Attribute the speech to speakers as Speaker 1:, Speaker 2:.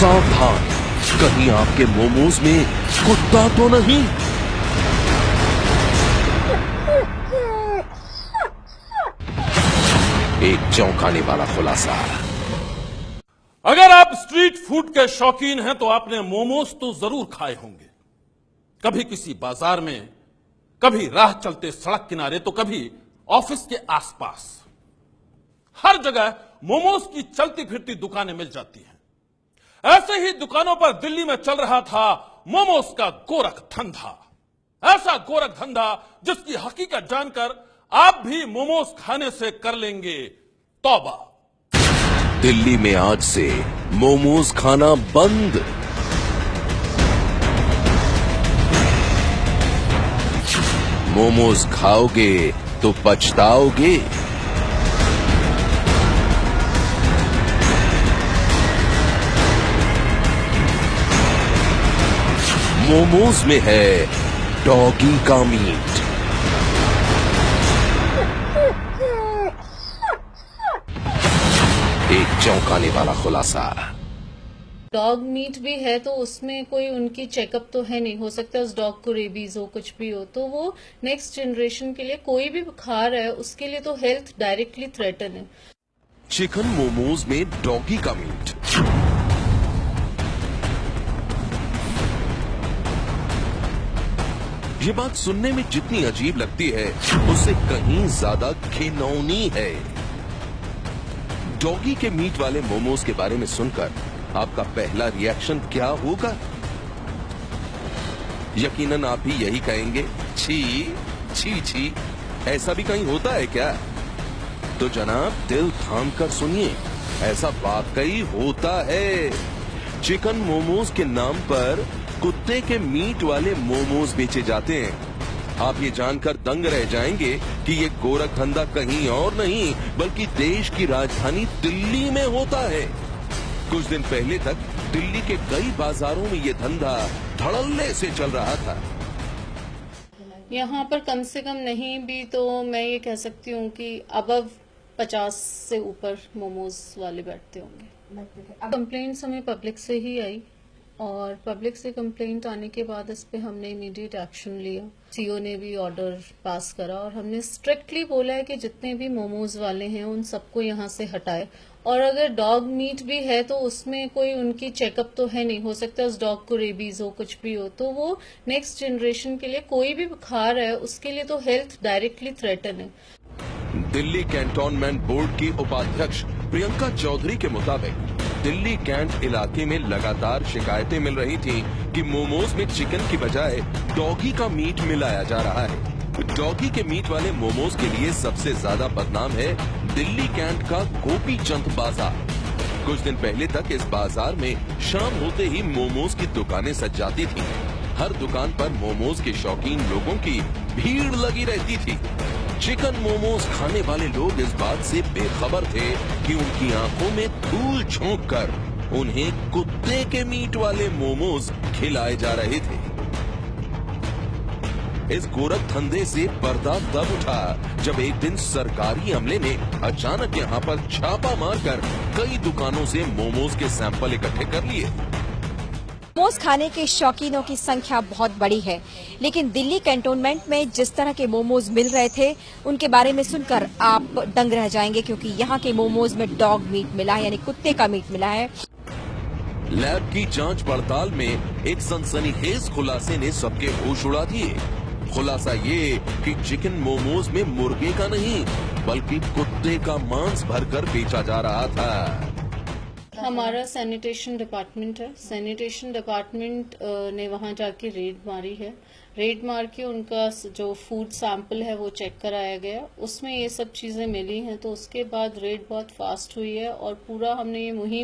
Speaker 1: सावधान, कहीं आपके मोमोज में कुत्ता तो नहीं। एक चौंकाने वाला खुलासा।
Speaker 2: अगर आप स्ट्रीट फूड के शौकीन हैं तो आपने मोमोज तो जरूर खाए होंगे। कभी किसी बाजार में, कभी राह चलते सड़क किनारे, तो कभी ऑफिस के आसपास। हर जगह मोमोज की चलती फिरती दुकानें मिल जाती हैं। ऐसे ही दुकानों पर दिल्ली में चल रहा था मोमोज का गोरख धंधा। ऐसा गोरख धंधा जिसकी हकीकत जानकर आप भी मोमोज खाने से कर लेंगे तौबा।
Speaker 1: दिल्ली में आज से मोमोज खाना बंद। मोमोज खाओगे तो पछताओगे। मोमोज में है डॉगी का मीट। एक चौंकाने वाला खुलासा।
Speaker 3: डॉग मीट भी है तो उसमें कोई उनकी चेकअप तो है नहीं, हो सकता है उस डॉग को रेबीज हो, कुछ भी हो, तो वो नेक्स्ट जनरेशन के लिए कोई भी खा रहा है उसके लिए तो हेल्थ डायरेक्टली थ्रेटन है।
Speaker 1: चिकन मोमोज में डॉगी का मीट। ये बात सुनने में जितनी अजीब लगती है उससे कहीं ज्यादा घिनौनी है। डॉगी के मीट वाले मोमोज के बारे में सुनकर आपका पहला रिएक्शन क्या होगा? यकीनन आप भी यही कहेंगे, छी छी छी, ऐसा भी कहीं होता है क्या? तो जनाब दिल थाम कर सुनिए, ऐसा वाकई होता है। चिकन मोमोज के नाम पर कुत्ते के मीट वाले मोमोज बेचे जाते हैं। आप ये जानकर दंग रह जाएंगे कि ये गोरख धंधा कहीं और नहीं बल्कि देश की राजधानी दिल्ली में होता है। कुछ दिन पहले तक दिल्ली के कई बाजारों में ये धंधा धड़ल्ले से चल रहा था।
Speaker 3: यहाँ पर कम से कम नहीं भी तो मैं ये कह सकती हूँ कि अबव 50 से ऊपर मोमोज वाले बैठते होंगे। कंप्लेंट्स हमें पब्लिक से ही आई और पब्लिक से कंप्लेंट आने के बाद इस पे हमने इमीडिएट एक्शन लिया। सीओ ने भी ऑर्डर पास करा और हमने स्ट्रिक्टली बोला है कि जितने भी मोमोज वाले हैं उन सबको यहाँ से हटाए। और अगर डॉग मीट भी है तो उसमें कोई उनकी चेकअप तो है नहीं, हो सकता है उस डॉग को रेबीज हो, कुछ भी हो, तो वो नेक्स्ट जनरेशन के लिए कोई भी खा रहा है उसके लिए तो हेल्थ डायरेक्टली थ्रेटन है।
Speaker 1: दिल्ली कैंटोनमेंट बोर्ड की उपाध्यक्ष प्रियंका चौधरी के मुताबिक दिल्ली कैंट इलाके में लगातार शिकायतें मिल रही थीं कि मोमोज में चिकन की बजाय डॉगी का मीट मिलाया जा रहा है। डॉगी के मीट वाले मोमोज के लिए सबसे ज्यादा बदनाम है दिल्ली कैंट का गोपी चंद बाजार। कुछ दिन पहले तक इस बाजार में शाम होते ही मोमोज की दुकानें सज जाती थीं। हर दुकान पर मोमोज के शौकीन लोगों की भीड़ लगी रहती थी। चिकन मोमोज खाने वाले लोग इस बात से बेखबर थे कि उनकी आंखों में धूल झोंक कर उन्हें कुत्ते के मीट वाले मोमोज खिलाए जा रहे थे। इस गोरख धंधे से पर्दा तब उठा जब एक दिन सरकारी अमले ने अचानक यहां पर छापा मारकर कई दुकानों से मोमोज के सैंपल इकट्ठे कर लिए।
Speaker 4: मोमोज खाने के शौकीनों की संख्या बहुत बड़ी है, लेकिन दिल्ली कैंटोनमेंट में जिस तरह के मोमोज मिल रहे थे उनके बारे में सुनकर आप दंग रह जाएंगे, क्योंकि यहाँ के मोमोज में डॉग मीट मिला है, यानी कुत्ते का मीट मिला है।
Speaker 1: लैब की जांच पड़ताल में एक सनसनीखेज खुलासे ने सबके होश उड़ा दिए। खुलासा ये कि चिकन मोमोज में मुर्गे का नहीं बल्कि कुत्ते का मांस भरकर बेचा जा रहा था।
Speaker 3: हमारा सैनिटेशन डिपार्टमेंट है, सैनिटेशन डिपार्टमेंट ने वहां जाके रेड मारी है। रेड मार के उनका जो फूड सैंपल है वो चेक कराया गया, उसमें ये सब चीजें मिली हैं। तो उसके बाद रेड बहुत फास्ट हुई है और पूरा हमने ये मुहिम